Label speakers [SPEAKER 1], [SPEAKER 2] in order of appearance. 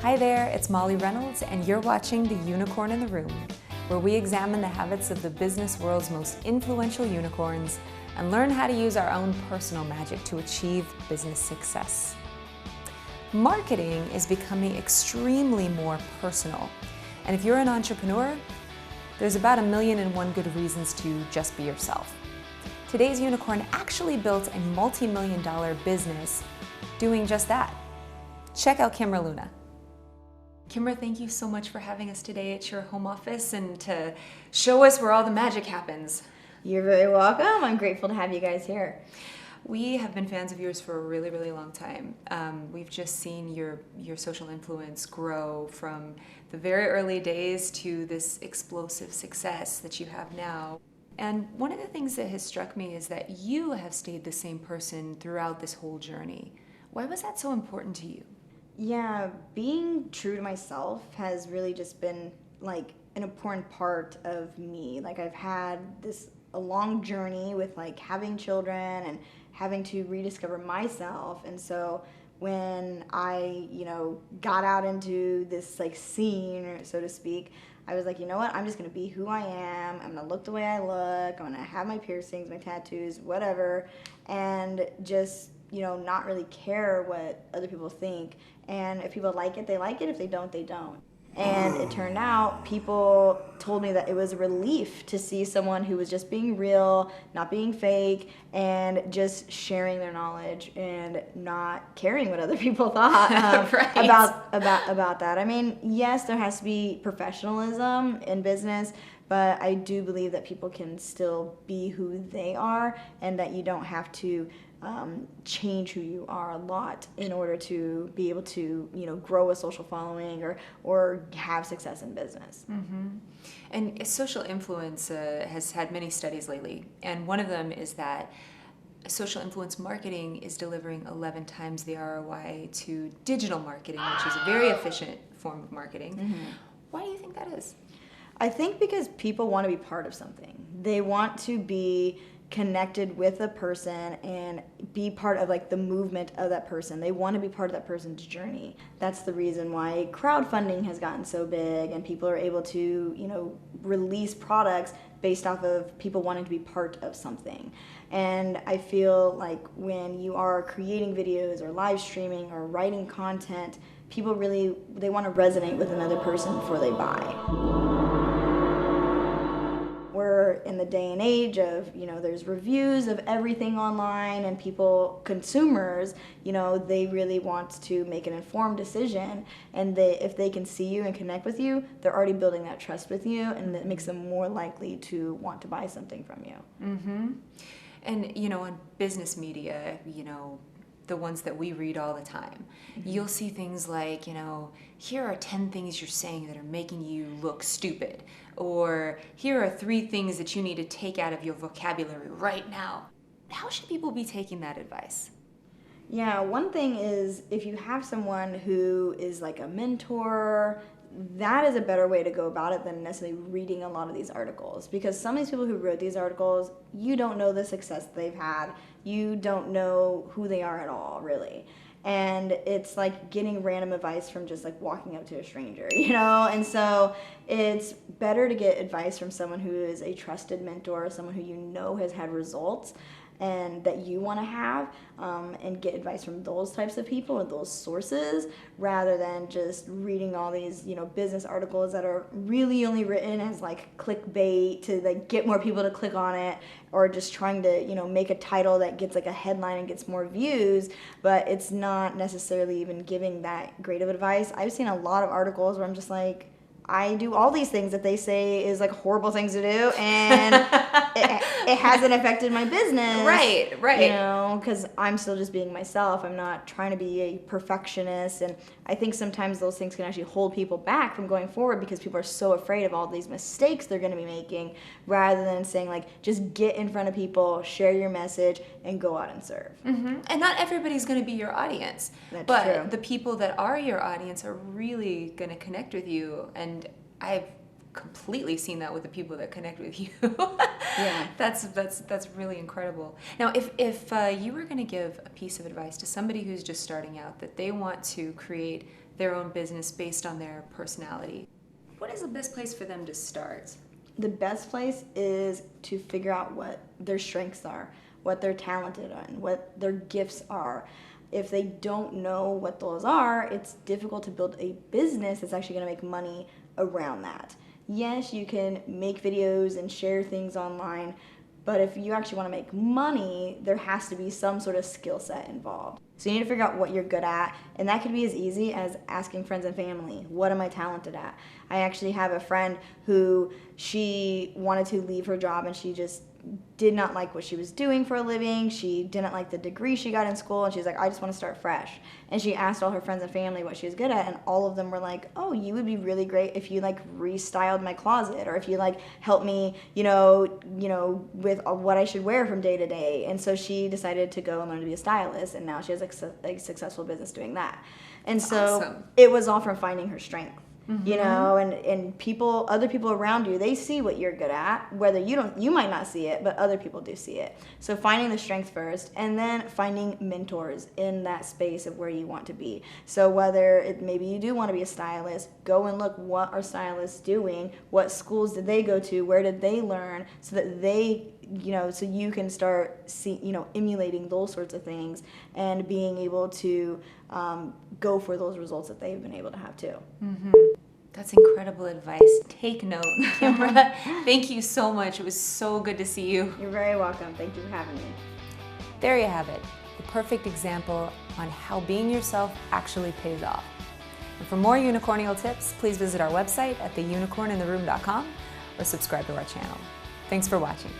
[SPEAKER 1] Hi there, it's Molly Reynolds, and you're watching The Unicorn in the Room, where we examine the habits of the business world's most influential unicorns and learn how to use our own personal magic to achieve business success. Marketing is becoming extremely more personal, and if you're an entrepreneur, there's about 1,000,001 good reasons to just be yourself. Today's unicorn actually built a multi-million-dollar business doing just that. Check out Kimra Luna. Kimra, thank you so much for having us today at your home office and to show us where all the magic happens.
[SPEAKER 2] You're very welcome. I'm grateful to have you guys here.
[SPEAKER 1] We have been fans of yours for a really, really long time. We've just seen your social influence grow from the very early days to this explosive success that you have now. And one of the things that has struck me is that you have stayed the same person throughout this whole journey. Why was that so important to you?
[SPEAKER 2] Yeah, being true to myself has really just been like an important part of me. Like I've had a long journey with like having children and having to rediscover myself. And so when I, got out into this like scene, so to speak, I was like, you know what, I'm just going to be who I am. I'm going to look the way I look. I'm going to have my piercings, my tattoos, whatever, and just, not really care what other people think. And if people like it, they like it. If they don't, they don't. And it turned out people told me that it was a relief to see someone who was just being real, not being fake, and just sharing their knowledge and not caring what other people thought
[SPEAKER 1] Right.
[SPEAKER 2] about that. I mean, yes, there has to be professionalism in business, but I do believe that people can still be who they are and that you don't have to change who you are a lot in order to be able to, grow a social following or have success in business.
[SPEAKER 1] Mm-hmm. And social influence has had many studies lately, and one of them is that social influence marketing is delivering 11 times the ROI to digital marketing, which is a very efficient form of marketing. Mm-hmm. Why do you think that is?
[SPEAKER 2] I think because people want to be part of something. They want to be connected with a person and be part of like the movement of that person. They want to be part of that person's journey. That's the reason why crowdfunding has gotten so big and people are able to, release products based off of people wanting to be part of something. And I feel like when you are creating videos or live streaming or writing content, people really, they want to resonate with another person before they buy. We're in the day and age of, there's reviews of everything online and consumers, they really want to make an informed decision, and if they can see you and connect with you, they're already building that trust with you, and it makes them more likely to want to buy something from you.
[SPEAKER 1] Mm-hmm. And, on business media, the ones that we read all the time, mm-hmm. You'll see things like, here are 10 things you're saying that are making you look stupid, or here are 3 things that you need to take out of your vocabulary right now. How should people be taking that advice?
[SPEAKER 2] Yeah, one thing is if you have someone who is like a mentor, that is a better way to go about it than necessarily reading a lot of these articles, because some of these people who wrote these articles, you don't know the success they've had. You don't know who they are at all, really. And it's like getting random advice from just like walking up to a stranger, And so it's better to get advice from someone who is a trusted mentor, someone who has had results and that you want to have, and get advice from those types of people or those sources, rather than just reading all these business articles that are really only written as like clickbait to like get more people to click on it, or just trying to make a title that gets like a headline and gets more views, but it's not necessarily even giving that great of advice. I've seen a lot of articles where I'm just like, I do all these things that they say is like horrible things to do, and it hasn't affected my business.
[SPEAKER 1] Right.
[SPEAKER 2] Because I'm still just being myself. I'm not trying to be a perfectionist, and I think sometimes those things can actually hold people back from going forward because people are so afraid of all these mistakes they're going to be making, rather than saying like, just get in front of people, share your message, and go out and serve.
[SPEAKER 1] Mm-hmm. And not everybody's going to be your audience.
[SPEAKER 2] That's
[SPEAKER 1] but
[SPEAKER 2] true.
[SPEAKER 1] The people that are your audience are really going to connect with you, and I've completely seen that with the people that connect with you.
[SPEAKER 2] Yeah,
[SPEAKER 1] that's really incredible. Now, if you were going to give a piece of advice to somebody who's just starting out, that they want to create their own business based on their personality. What is the best place for them to start?
[SPEAKER 2] The best place is to figure out what their strengths are, what they're talented in, what their gifts are. If they don't know what those are, it's difficult to build a business that's actually going to make money around that. Yes, you can make videos and share things online, but if you actually want to make money, there has to be some sort of skill set involved. So you need to figure out what you're good at, and that could be as easy as asking friends and family, what am I talented at? I actually have a friend who she wanted to leave her job and she just did not like what she was doing for a living. She didn't like the degree she got in school, and she's like, I just want to start fresh. And she asked all her friends and family what she was good at, and all of them were like, oh, you would be really great if you like restyled my closet, or if you like helped me, with what I should wear from day to day. And so she decided to go and learn to be a stylist, and now she has a successful business doing that. And so
[SPEAKER 1] awesome.
[SPEAKER 2] It was all from finding her strength.
[SPEAKER 1] Mm-hmm.
[SPEAKER 2] And other people around you, they see what you're good at, whether you might not see it, but other people do see it. So finding the strength first, and then finding mentors in that space of where you want to be. So whether maybe you do want to be a stylist, go and look, what are stylists doing? What schools did they go to? Where did they learn? So that they, so you can start emulating those sorts of things and being able to go for those results that they've been able to have too.
[SPEAKER 1] Mm-hmm. That's incredible advice. Take note, Kimra. Thank you so much. It was so good to see you.
[SPEAKER 2] You're very welcome. Thank you for having me.
[SPEAKER 1] There you have it. The perfect example on how being yourself actually pays off. And for more unicornial tips, please visit our website at theunicornintheroom.com or subscribe to our channel. Thanks for watching.